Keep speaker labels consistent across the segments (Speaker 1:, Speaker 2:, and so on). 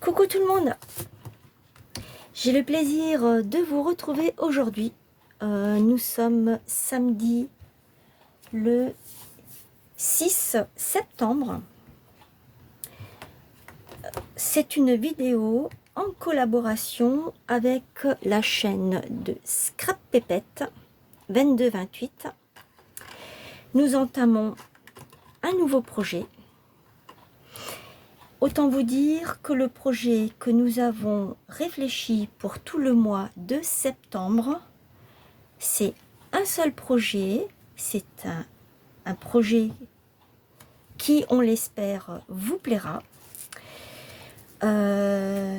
Speaker 1: Coucou tout le monde, j'ai le plaisir de vous retrouver aujourd'hui. Nous sommes samedi le 6 septembre. C'est une vidéo en collaboration avec la chaîne de Scrap Pépette 2228. Nous entamons un nouveau projet. Autant vous dire que le projet que nous avons réfléchi pour tout le mois de septembre, c'est un seul projet, c'est un projet qui, on l'espère, vous plaira.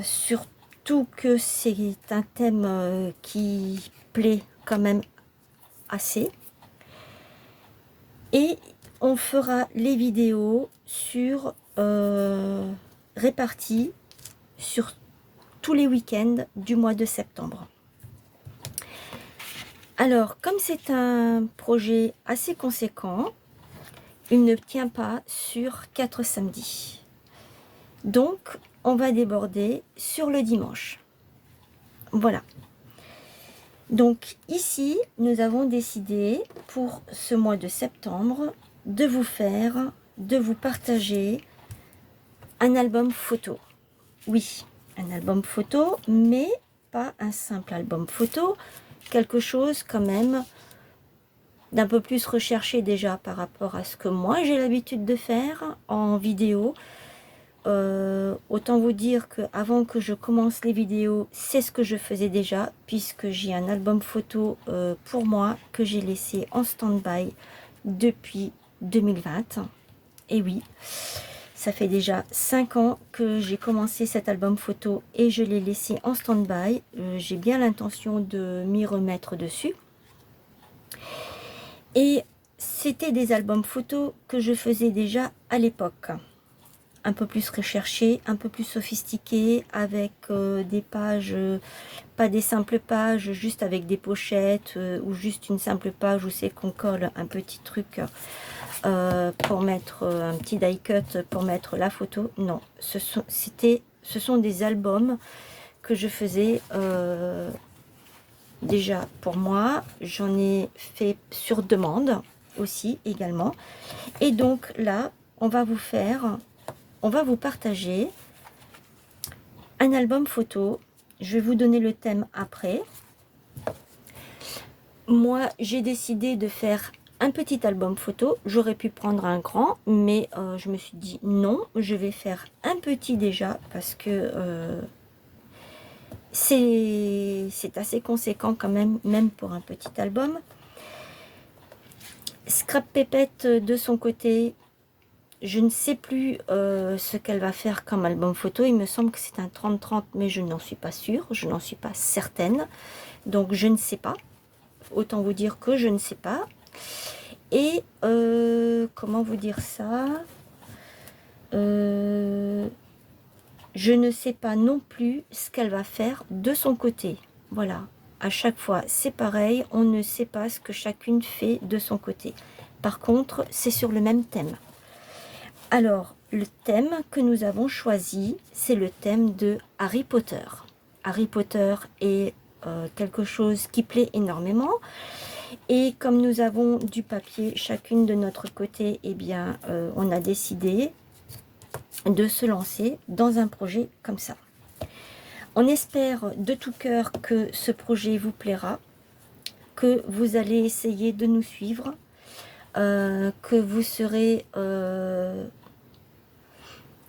Speaker 1: Surtout que c'est un thème qui plaît quand même assez. Et on fera les vidéos sur réparties sur tous les week-ends du mois de septembre. Alors, comme c'est un projet assez conséquent, il ne tient pas sur 4 samedis. Donc, on va déborder sur le dimanche. Voilà. Donc, ici, nous avons décidé pour ce mois de septembre de vous partager un album photo. Oui, un album photo, mais pas un simple album photo, quelque chose quand même d'un peu plus recherché déjà par rapport à ce que moi j'ai l'habitude de faire en vidéo. Autant vous dire que avant que je commence les vidéos, c'est ce que je faisais déjà, puisque j'ai un album photo pour moi que j'ai laissé en stand-by depuis 2020. Et oui, ça fait déjà 5 ans que j'ai commencé cet album photo et je l'ai laissé en stand-by. J'ai bien l'intention de m'y remettre dessus. Et c'était des albums photos que je faisais déjà à l'époque. Un peu plus recherchés, un peu plus sophistiqués, avec des pages, pas des simples pages, juste avec des pochettes, ou juste une simple page où c'est qu'on colle un petit truc pour mettre un petit die cut pour mettre la photo. Non, ce sont des albums que je faisais déjà pour moi. J'en ai fait sur demande aussi également. Et donc là, on va vous partager un album photo. Je vais vous donner le thème après. Moi, j'ai décidé de faire un petit album photo. J'aurais pu prendre un grand, mais je me suis dit non, je vais faire un petit déjà parce que c'est assez conséquent quand même pour un petit album. Scrap Pépette de son côté, je ne sais plus ce qu'elle va faire comme album photo. Il me semble que c'est un 30-30, mais je n'en suis pas sûre, je n'en suis pas certaine. Donc je ne sais pas. Autant vous dire que je ne sais pas. Et comment vous dire ça, je ne sais pas non plus ce qu'elle va faire de son côté. Voilà, à chaque fois c'est pareil, on ne sait pas ce que chacune fait de son côté. Par contre, c'est sur le même thème. Alors, le thème que nous avons choisi, c'est le thème de Harry Potter. Harry Potter est quelque chose qui plaît énormément. Et comme nous avons du papier chacune de notre côté, eh bien, on a décidé de se lancer dans un projet comme ça. On espère de tout cœur que ce projet vous plaira, que vous allez essayer de nous suivre, que vous serez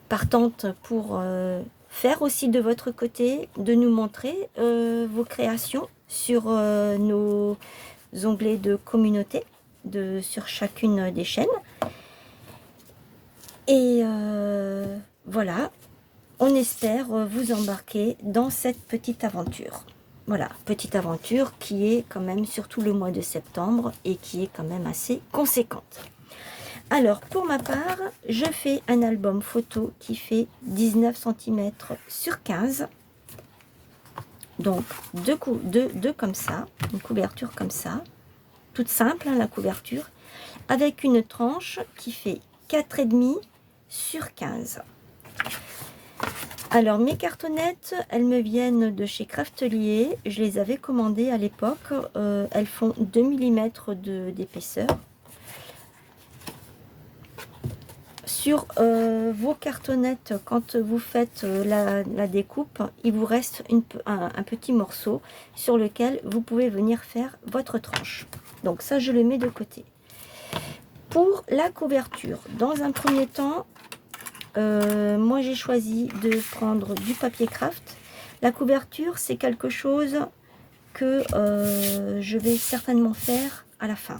Speaker 1: partante pour faire aussi de votre côté, de nous montrer vos créations sur nos onglets de communauté sur chacune des chaînes. Et voilà, on espère vous embarquer dans cette petite aventure. Voilà, petite aventure qui est quand même surtout le mois de septembre et qui est quand même assez conséquente. Alors, pour ma part, je fais un album photo qui fait 19 cm sur 15. Donc, deux comme ça, une couverture comme ça, toute simple, hein, la couverture, avec une tranche qui fait 4,5 sur 15. Alors mes cartonnettes, elles me viennent de chez Craftelier. Je les avais commandées à l'époque. Elles font 2 mm d'épaisseur. Sur vos cartonnettes, quand vous faites la découpe, il vous reste un petit morceau sur lequel vous pouvez venir faire votre tranche. Donc ça, je le mets de côté. Pour la couverture, dans un premier temps, moi j'ai choisi de prendre du papier craft. La couverture, c'est quelque chose que je vais certainement faire à la fin.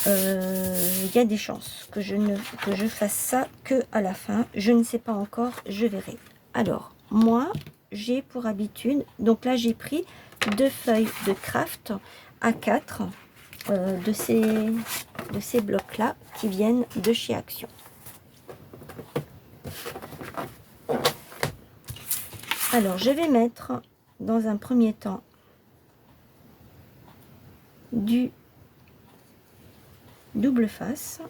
Speaker 1: Il y a des chances que je fasse ça que à la fin. Je ne sais pas encore, je verrai. Alors, moi, j'ai pour habitude, donc là j'ai pris 2 feuilles de craft A4 de ces blocs-là qui viennent de chez Action. Alors, je vais mettre dans un premier temps du double face.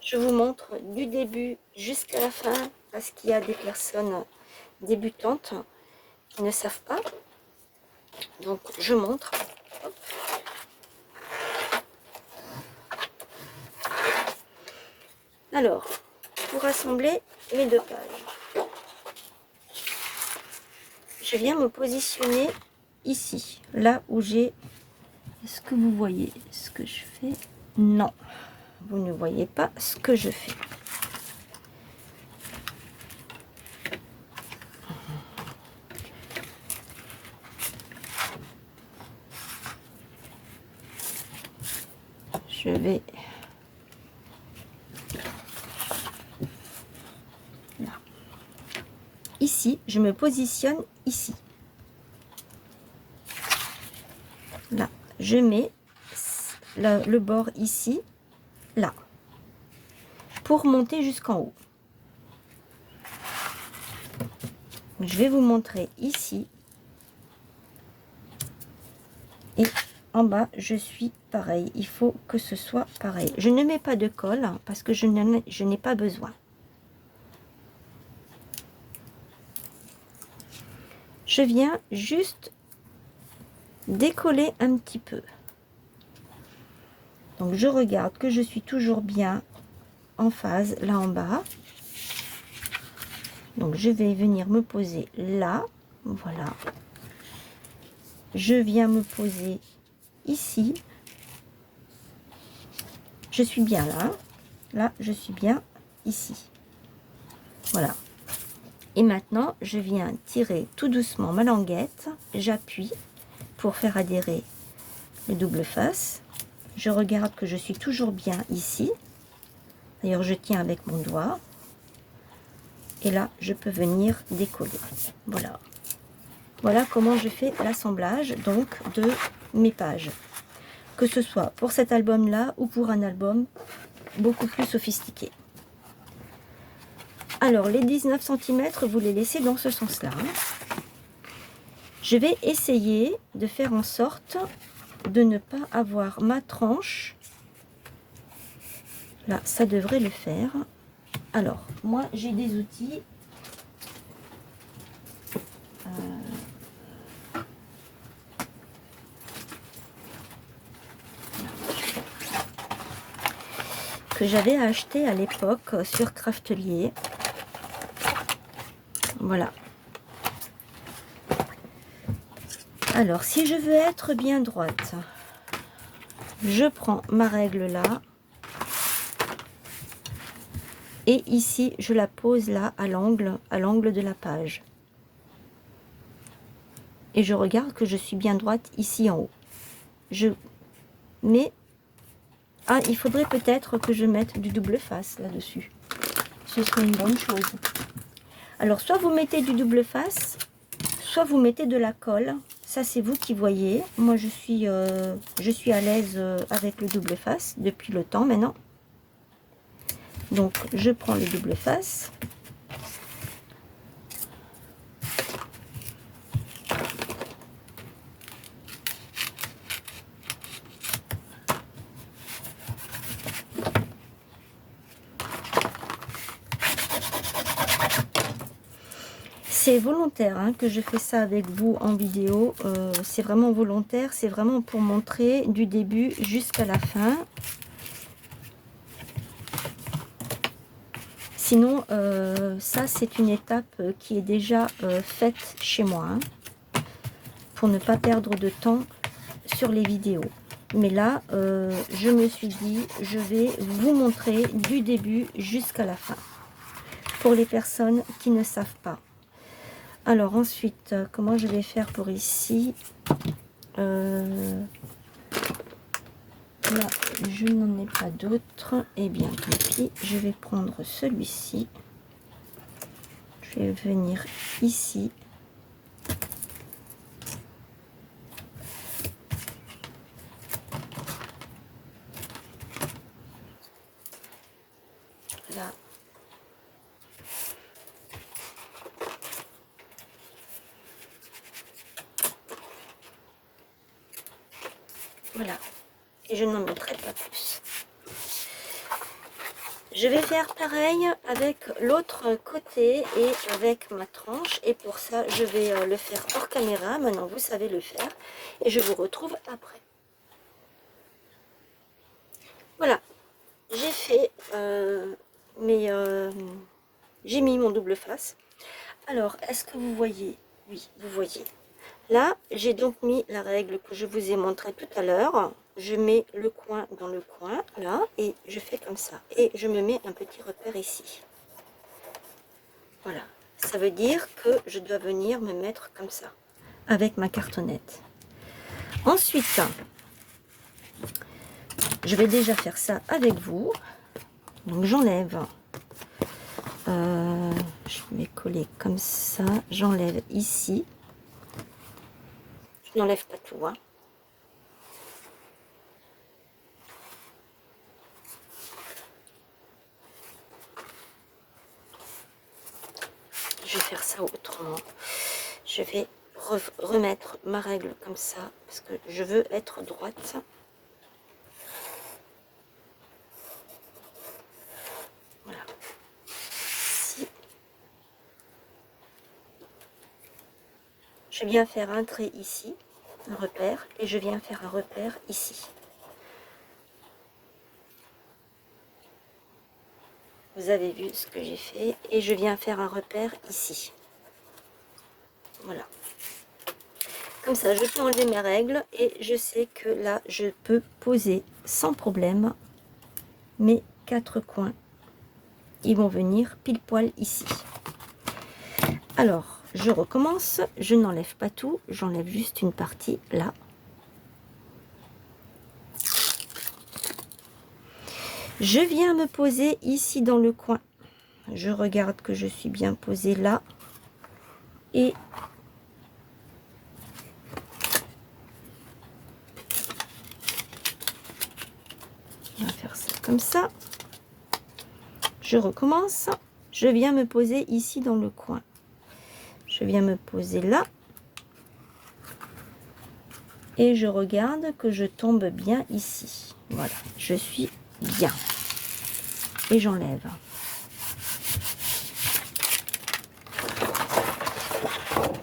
Speaker 1: Je vous montre du début jusqu'à la fin parce qu'il y a des personnes débutantes qui ne savent pas. Donc je montre. Hop. Alors, pour assembler mes 2 pages, je viens me positionner ici, là où j'ai... Est-ce que vous voyez ce que je fais? Non. Vous ne voyez pas ce que je fais. Je vais là. Ici, je me positionne ici. Là, je mets le bord ici. Là, pour monter jusqu'en haut. Je vais vous montrer ici. Et en bas, je suis pareil. Il faut que ce soit pareil. Je ne mets pas de colle parce que je n'ai pas besoin. Je viens juste décoller un petit peu. Donc je regarde que je suis toujours bien en phase là en bas. Donc je vais venir me poser là, voilà. Je viens me poser ici. Je suis bien là. Là, je suis bien ici. Voilà. Et maintenant, je viens tirer tout doucement ma languette. J'appuie pour faire adhérer le double face. Je regarde que je suis toujours bien ici. D'ailleurs, je tiens avec mon doigt. Et là, je peux venir décoller. Voilà. Voilà comment je fais l'assemblage donc de mes pages. Que ce soit pour cet album-là ou pour un album beaucoup plus sophistiqué. Alors, les 19 cm, vous les laissez dans ce sens-là. Je vais essayer de faire en sorte de ne pas avoir ma tranche. Là, ça devrait le faire. Alors, moi, j'ai des outils. Que j'avais acheté à l'époque sur Craftelier. Voilà. Alors, si je veux être bien droite, je prends ma règle là. Et ici, je la pose là, à l'angle de la page. Et je regarde que je suis bien droite ici en haut. Je mets... Ah, il faudrait peut-être que je mette du double face là-dessus. Ce serait une bonne chose. Alors, soit vous mettez du double face, soit vous mettez de la colle. Ça, c'est vous qui voyez. Moi, je suis à l'aise avec le double face depuis le temps maintenant. Donc, je prends le double face. C'est volontaire hein, que je fais ça avec vous en vidéo. C'est vraiment volontaire. C'est vraiment pour montrer du début jusqu'à la fin. Sinon, ça, c'est une étape qui est déjà faite chez moi. Hein, pour ne pas perdre de temps sur les vidéos. Mais là, je me suis dit, je vais vous montrer du début jusqu'à la fin. Pour les personnes qui ne savent pas. Alors ensuite, comment je vais faire pour ici là, je n'en ai pas d'autres. Eh bien, tant pis, je vais prendre celui-ci. Je vais venir ici. Là. Voilà. Et je n'en mettrai pas plus. Je vais faire pareil avec l'autre côté et avec ma tranche. Et pour ça, je vais le faire hors caméra. Maintenant, vous savez le faire. Et je vous retrouve après. Voilà. J'ai fait j'ai mis mon double face. Alors, est-ce que vous voyez? Oui, vous voyez. Là, j'ai donc mis la règle que je vous ai montré tout à l'heure. Je mets le coin dans le coin, là, et je fais comme ça. Et je me mets un petit repère ici. Voilà. Ça veut dire que je dois venir me mettre comme ça, avec ma cartonnette. Ensuite, je vais déjà faire ça avec vous. Donc, j'enlève. Je vais coller comme ça. J'enlève ici. Je n'enlève pas tout, hein. Je vais faire ça autrement. Je vais remettre ma règle comme ça, parce que je veux être droite. Voilà. Ici. Je viens faire un trait ici, un repère, et je viens faire un repère ici. Vous avez vu ce que j'ai fait, et je viens faire un repère ici. Voilà. Comme ça, je peux enlever mes règles, et je sais que là, je peux poser sans problème mes 4 coins. Ils vont venir pile poil ici. Alors, je recommence, je n'enlève pas tout, j'enlève juste une partie là. Je viens me poser ici dans le coin. Je regarde que je suis bien posée là. Et on va faire ça comme ça. Je recommence. Je viens me poser ici dans le coin. Je viens me poser là. Et je regarde que je tombe bien ici. Voilà, je suis bien. Et j'enlève.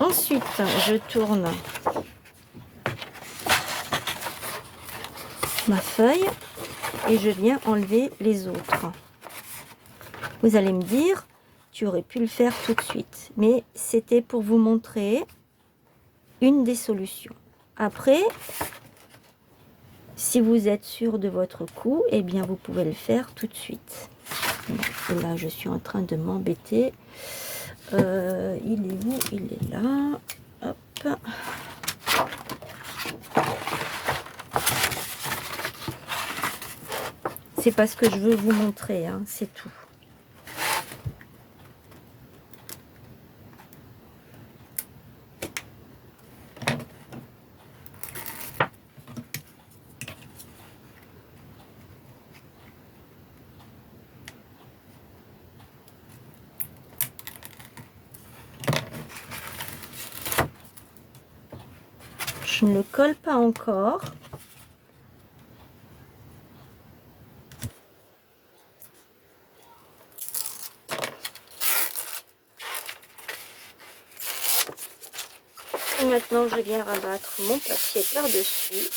Speaker 1: Ensuite, je tourne ma feuille et je viens enlever les autres. Vous allez me dire, tu aurais pu le faire tout de suite. Mais c'était pour vous montrer une des solutions. Après, si vous êtes sûr de votre coup, eh bien vous pouvez le faire tout de suite. Et là, je suis en train de m'embêter. Il est où? Il est là. Hop. C'est parce que je veux vous montrer, hein, c'est tout. je ne le colle pas encore. Et maintenant, je viens rabattre mon papier par-dessus.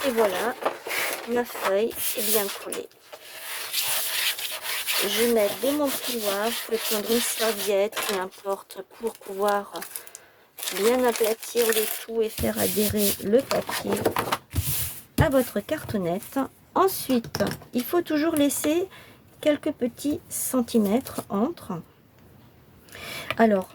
Speaker 1: Et voilà, ma feuille est bien collée. Je vais mettre de mon couloir, je peux prendre une serviette, peu importe, pour pouvoir bien aplatir le tout et faire adhérer le papier à votre cartonnette. Ensuite, il faut toujours laisser quelques petits centimètres entre. Alors,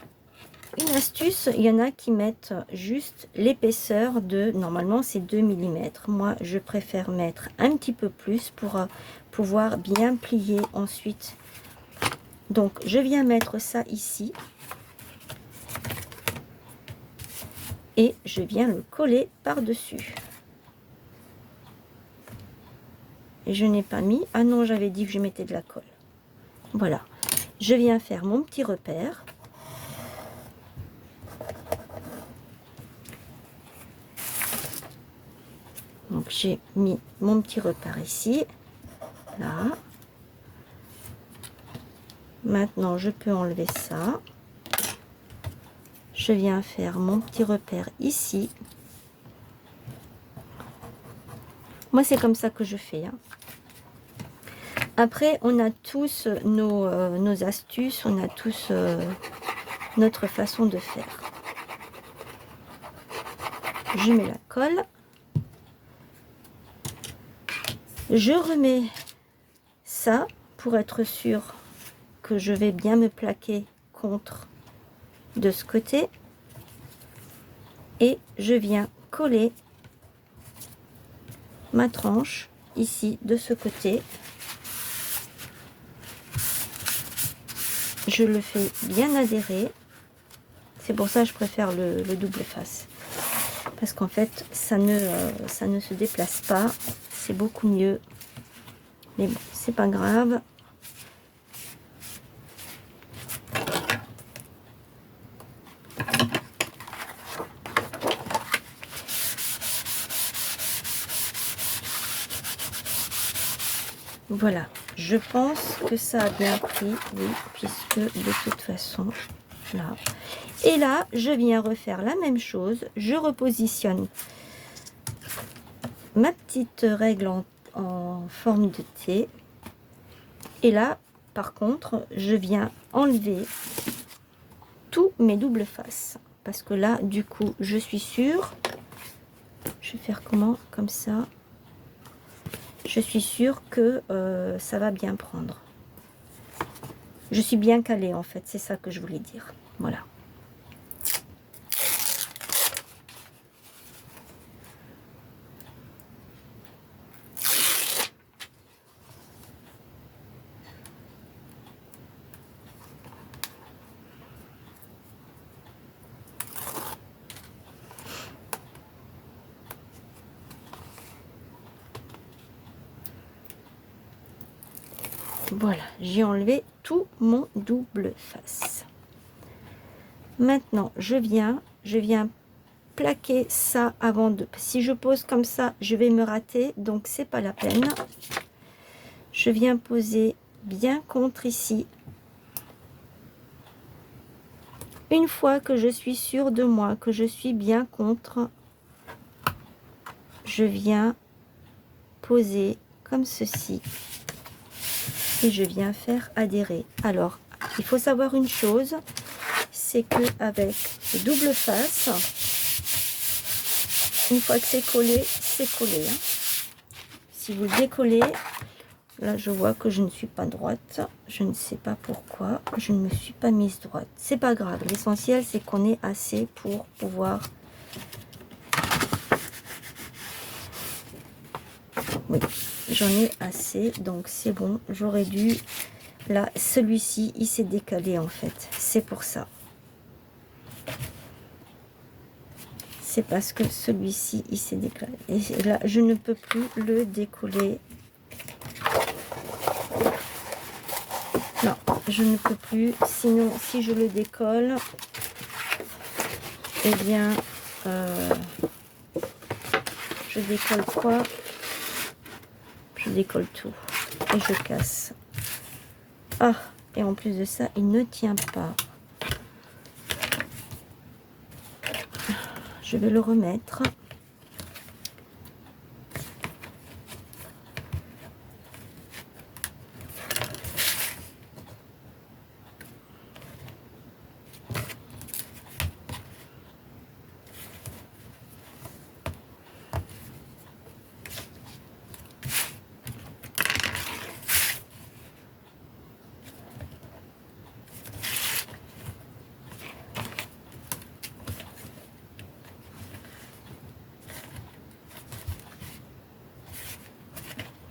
Speaker 1: une astuce, il y en a qui mettent juste l'épaisseur de, normalement c'est 2 mm. Moi, je préfère mettre un petit peu plus pour pouvoir bien plier ensuite. Donc, je viens mettre ça ici. Et je viens le coller par-dessus. Et je n'ai pas mis, ah non, j'avais dit que je mettais de la colle. Voilà, je viens faire mon petit repère. Donc j'ai mis mon petit repère ici, là. Maintenant je peux enlever ça. Je viens faire mon petit repère ici. Moi c'est comme ça que je fais. Hein. Après on a tous nos astuces, on a tous notre façon de faire. Je mets la colle. Je remets ça pour être sûr que je vais bien me plaquer contre de ce côté. Et je viens coller ma tranche ici de ce côté. Je le fais bien adhérer. C'est pour ça que je préfère le double face. Parce qu'en fait, ça ne se déplace pas. C'est beaucoup mieux. Mais bon, c'est pas grave. Voilà, je pense que ça a bien pris, oui, puisque de toute façon, là. Et là, je viens refaire la même chose. Je repositionne ma petite règle en forme de T. Et là, par contre, je viens enlever tous mes doubles faces. Parce que là, du coup, je suis sûre. Je vais faire comment? Comme ça. Je suis sûre que ça va bien prendre. Je suis bien calée, en fait. C'est ça que je voulais dire. Voilà. Voilà, j'ai enlevé tout mon double face. Maintenant, je viens plaquer ça avant de... Si je pose comme ça, je vais me rater, donc c'est pas la peine. Je viens poser bien contre ici. Une fois que je suis sûre de moi, que je suis bien contre, je viens poser comme ceci. Et je viens faire adhérer. Alors, il faut savoir une chose, c'est que avec le double face, une fois que c'est collé, hein. Si vous le décollez, là je vois que je ne suis pas droite, je ne sais pas pourquoi, je ne me suis pas mise droite. C'est pas grave, l'essentiel c'est qu'on ait assez pour pouvoir... Oui. J'en ai assez, donc c'est bon. J'aurais dû... Là, celui-ci, il s'est décalé en fait. C'est pour ça. C'est parce que celui-ci, il s'est décalé. Et là, je ne peux plus le décoller. Non, je ne peux plus. Sinon, si je le décolle, eh bien, je décolle quoi? Je décolle tout et je casse. Ah, et en plus de ça, il ne tient pas. Je vais le remettre.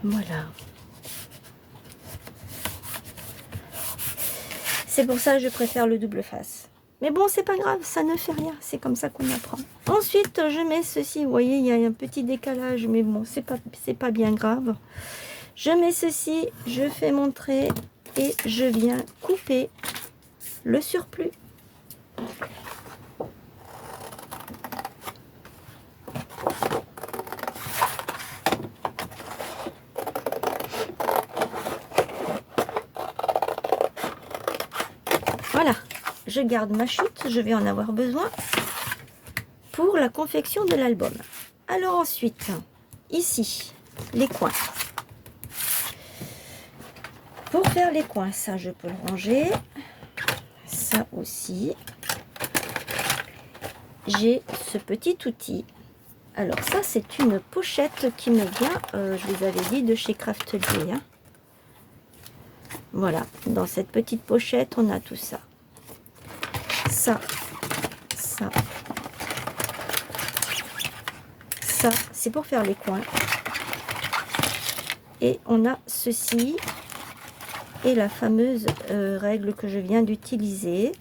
Speaker 1: Voilà. C'est pour ça que je préfère le double face. Mais bon, c'est pas grave, ça ne fait rien. C'est comme ça qu'on apprend. Ensuite, je mets ceci. Vous voyez, il y a un petit décalage, mais bon, c'est pas bien grave. Je mets ceci, je fais mon trait et je viens couper le surplus. Voilà, je garde ma chute, je vais en avoir besoin pour la confection de l'album. Alors ensuite, ici, les coins. Pour faire les coins, ça je peux le ranger. Ça aussi. J'ai ce petit outil. Alors ça, c'est une pochette qui me vient, je vous avais dit, de chez Craftelier. Hein. Voilà, dans cette petite pochette, on a tout ça. Ça, c'est pour faire les coins. Et on a ceci et la fameuse règle que je viens d'utiliser.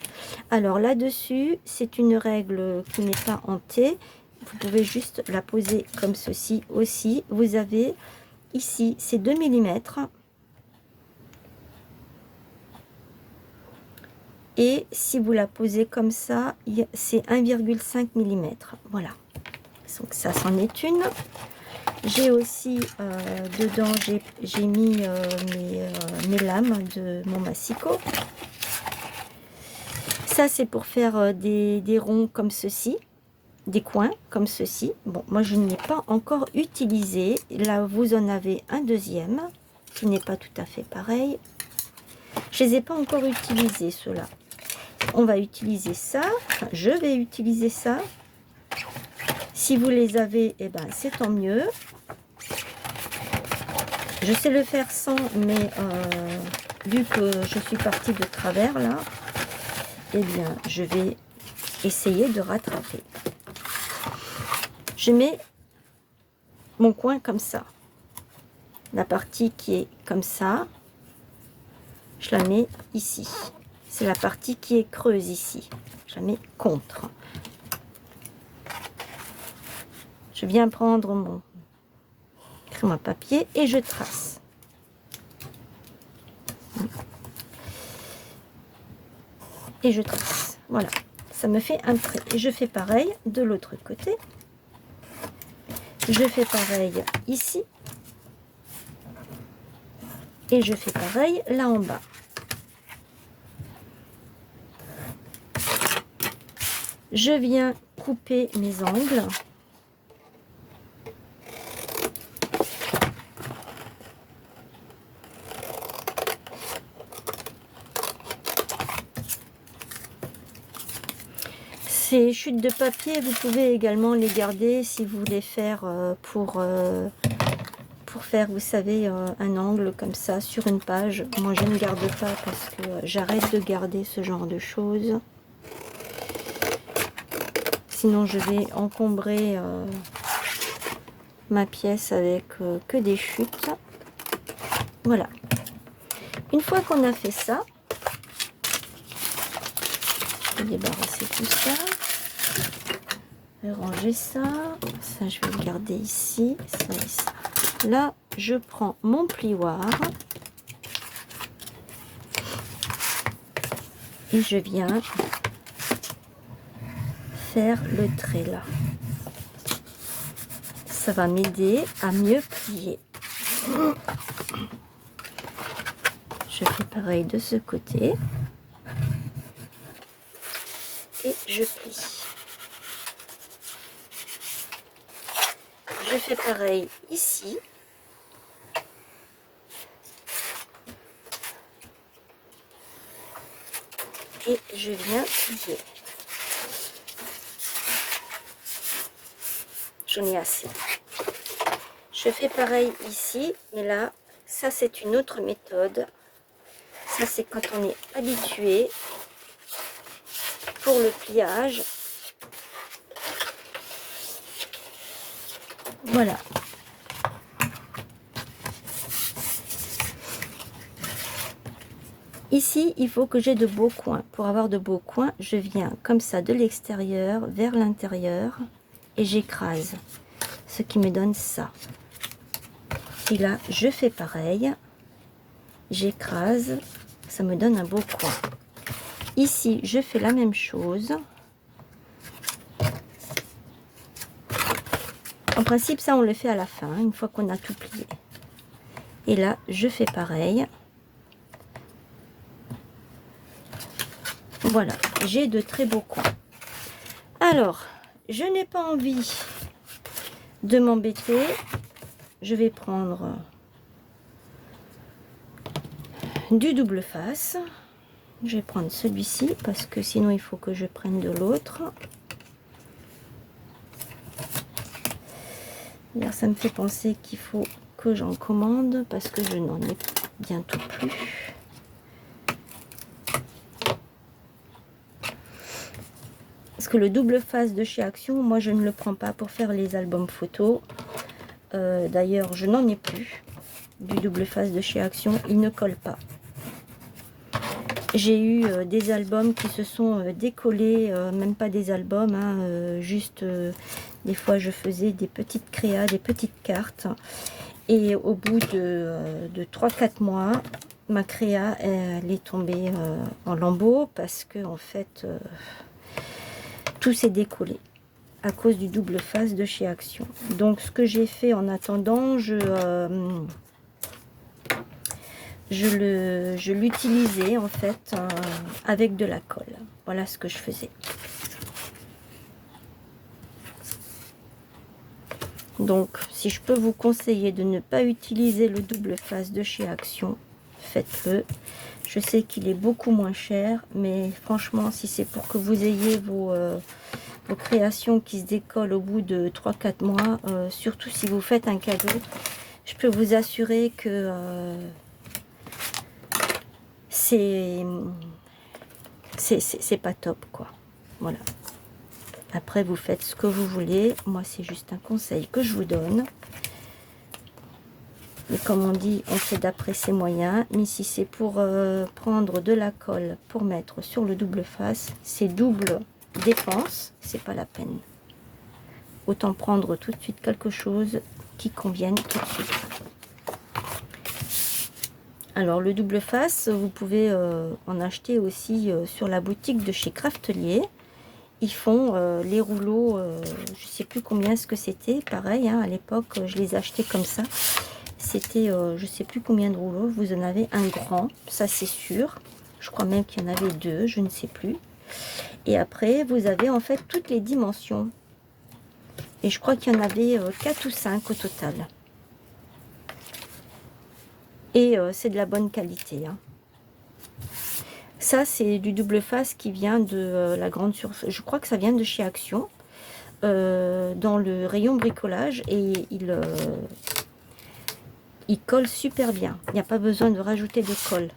Speaker 1: Alors là-dessus, c'est une règle qui n'est pas en T. Vous pouvez juste la poser comme ceci aussi. Vous avez ici, c'est 2 mm. Et si vous la posez comme ça, c'est 1,5 mm. Voilà. Donc ça, c'en est une. J'ai aussi dedans, j'ai mis mes lames de mon massicot. Ça, c'est pour faire des ronds comme ceci, des coins comme ceci. Bon, moi, je n'y ai pas encore utilisé. Là, vous en avez un deuxième qui n'est pas tout à fait pareil. Je ne les ai pas encore utilisés, ceux-là. On va utiliser ça. Enfin, je vais utiliser ça. Si vous les avez, eh ben, c'est tant mieux. Je sais le faire sans, mais vu que je suis partie de travers là, eh bien, je vais essayer de rattraper. Je mets mon coin comme ça. La partie qui est comme ça, je la mets ici. C'est la partie qui est creuse ici. Je la mets contre. Je viens prendre mon crayon à papier et je trace. Et je trace. Voilà. Ça me fait un trait. Et je fais pareil de l'autre côté. Je fais pareil ici. Et je fais pareil là en bas. Je viens couper mes angles. Ces chutes de papier, vous pouvez également les garder si vous voulez faire pour faire, vous savez, un angle comme ça sur une page. Moi, je ne garde pas parce que j'arrête de garder ce genre de choses. Sinon, je vais encombrer ma pièce avec que des chutes. Voilà. Une fois qu'on a fait ça, je vais débarrasser tout ça. Je vais ranger ça. Ça, je vais le garder ici. Ça et ça. Là, je prends mon plioir. Et je viens faire le trait là. Ça va m'aider à mieux plier. Je fais pareil de ce côté. Et je plie. Je fais pareil ici. Et je viens plier. J'en ai assez. Je fais pareil ici, mais là, ça c'est une autre méthode. Ça c'est quand on est habitué pour le pliage. Voilà. Ici, il faut que j'ai de beaux coins. Pour avoir de beaux coins, je viens comme ça de l'extérieur vers l'intérieur et j'écrase. Ce qui me donne ça. Et là, je fais pareil. J'écrase. Ça me donne un beau coin. Ici, je fais la même chose. En principe, ça, on le fait à la fin, une fois qu'on a tout plié. Et là, je fais pareil. Voilà, j'ai de très beaux coins. Alors, je n'ai pas envie de m'embêter. Je vais prendre du double face. Je vais prendre celui-ci parce que sinon il faut que je prenne de l'autre. Ça me fait penser qu'il faut que j'en commande parce que je n'en ai bientôt plus. Parce que le double face de chez Action, moi je ne le prends pas pour faire les albums photos. D'ailleurs, je n'en ai plus du double face de chez Action, il ne colle pas. J'ai eu des albums qui se sont décollés, même pas des albums, hein, juste des fois je faisais des petites créas, des petites cartes. Et au bout de 3-4 mois, ma créa elle est tombée en lambeaux parce que en fait tout s'est décollé à cause du double face de chez Action. Donc ce que j'ai fait en attendant, je l'utilisais en fait avec de la colle. Voilà ce que je faisais. Donc si je peux vous conseiller de ne pas utiliser le double face de chez Action, faites-le. Je sais qu'il est beaucoup moins cher, mais franchement si c'est pour que vous ayez vos créations qui se décollent au bout de 3-4 mois, surtout si vous faites un cadeau, je peux vous assurer que c'est pas top quoi. Voilà. Après vous faites ce que vous voulez. Moi c'est juste un conseil que je vous donne. Et comme on dit, on fait d'après ses moyens. Mais si c'est pour prendre de la colle pour mettre sur le double face, c'est double dépense, c'est pas la peine. Autant prendre tout de suite quelque chose qui convienne tout de suite. Alors le double face, vous pouvez en acheter aussi sur la boutique de chez Craftelier. Ils font les rouleaux, je sais plus combien ce que c'était, pareil, hein, à l'époque je les achetais comme ça. C'était je sais plus combien de rouleaux, vous en avez un grand, ça c'est sûr. Je crois même qu'il y en avait 2, je ne sais plus. Et après vous avez en fait toutes les dimensions. Et je crois qu'il y en avait 4 ou 5 au total. Et c'est de la bonne qualité. Hein. Ça, c'est du double face qui vient de la grande surface. Je crois que ça vient de chez Action, dans le rayon bricolage. Et il colle super bien. Il n'y a pas besoin de rajouter de colle.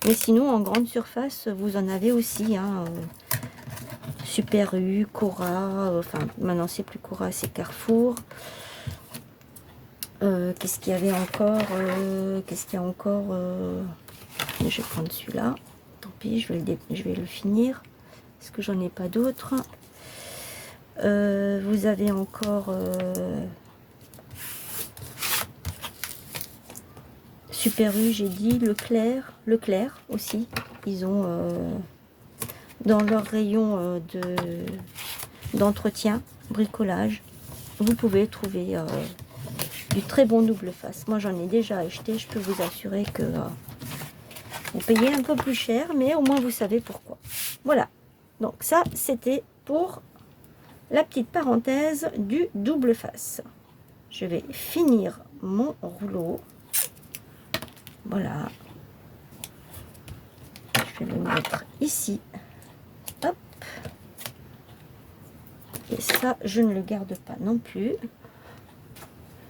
Speaker 1: Mais sinon, en grande surface, vous en avez aussi. Hein, Super U, Cora, enfin maintenant c'est plus Cora, c'est Carrefour. Qu'est-ce qu'il y avait encore Qu'est-ce qu'il y a encore Je vais prendre celui-là. Tant pis, je vais le finir. Parce que j'en ai pas d'autres. Vous avez encore Super U, j'ai dit, Leclerc aussi. Ils ont dans leur rayon d'entretien, bricolage, vous pouvez trouver du très bon double face. Moi j'en ai déjà acheté, je peux vous assurer que vous payez un peu plus cher, mais au moins vous savez pourquoi. Voilà, donc ça c'était pour la petite parenthèse du double face. Je vais finir mon rouleau. Voilà. Je vais le mettre ici. Hop. Et ça, je ne le garde pas non plus.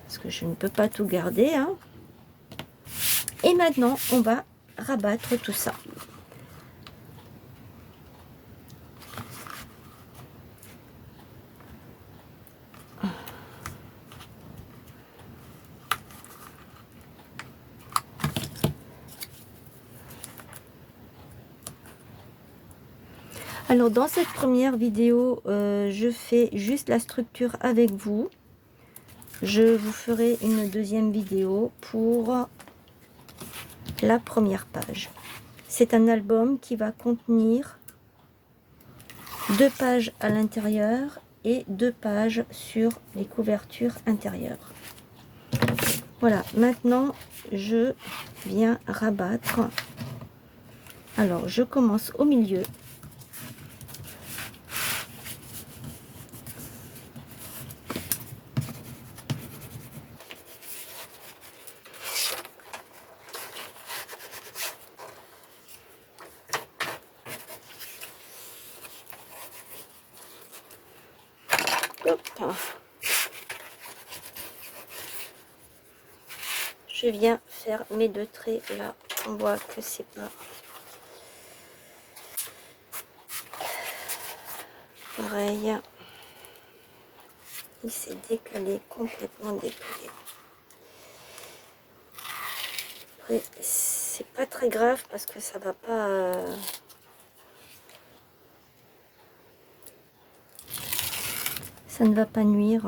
Speaker 1: Parce que je ne peux pas tout garder. Hein. Et maintenant, on va rabattre tout ça. Alors dans cette première vidéo, je fais juste la structure avec vous. Je vous ferai une deuxième vidéo pour la première page. C'est un album qui va contenir 2 pages à l'intérieur et 2 pages sur les couvertures intérieures. Voilà, maintenant je viens rabattre. Alors je commence au milieu. Hop. Je viens faire mes 2 traits là. On voit que c'est pas pareil. Il s'est décalé, complètement décalé. Après, c'est pas très grave parce que ça va pas. Ça ne va pas nuire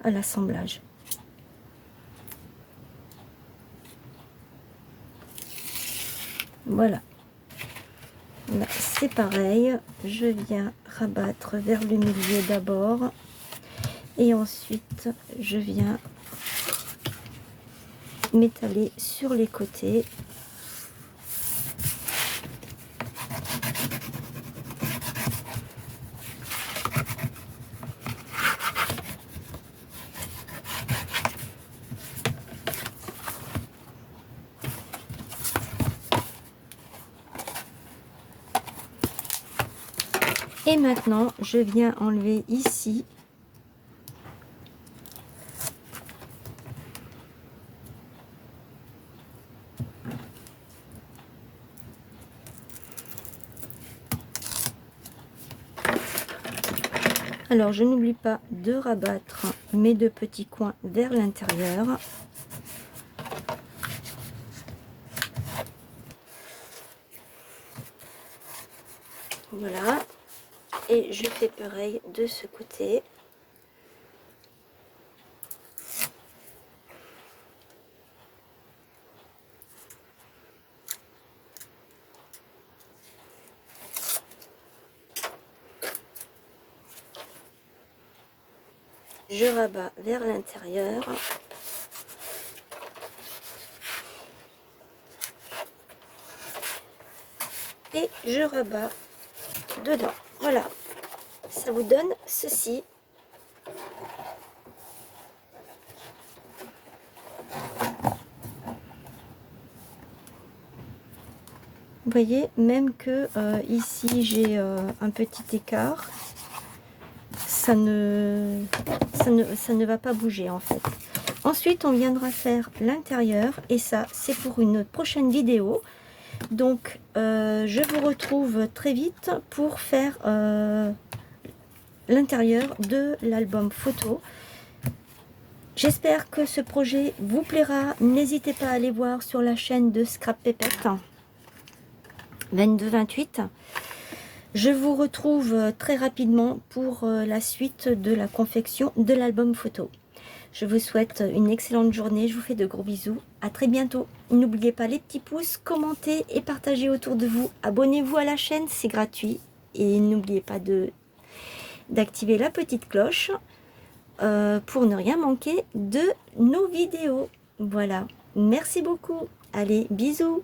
Speaker 1: à l'assemblage. Voilà. Là, c'est pareil. Je viens rabattre vers le milieu d'abord. Et ensuite, je viens m'étaler sur les côtés. Et maintenant, je viens enlever ici alors je n'oublie pas de rabattre mes 2 petits coins vers l'intérieur. Voilà. Et je fais pareil de ce côté. Je rabats vers l'intérieur. Et je rabats dedans. Voilà. Ça vous donne ceci. Vous voyez, même que ici j'ai un petit écart, ça ne va pas bouger en fait. Ensuite, on viendra faire l'intérieur et ça, c'est pour une prochaine vidéo. Donc, je vous retrouve très vite pour faire l'intérieur de l'album photo. J'espère que ce projet vous plaira. N'hésitez pas à aller voir sur la chaîne de Scrap Pépette 22-28. Je vous retrouve très rapidement pour la suite de la confection de l'album photo. Je vous souhaite une excellente journée. Je vous fais de gros bisous. À très bientôt. N'oubliez pas les petits pouces, commentez et partagez autour de vous. Abonnez-vous à la chaîne, c'est gratuit. Et n'oubliez pas d'activer la petite cloche pour ne rien manquer de nos vidéos. Voilà. Merci beaucoup. Allez, bisous.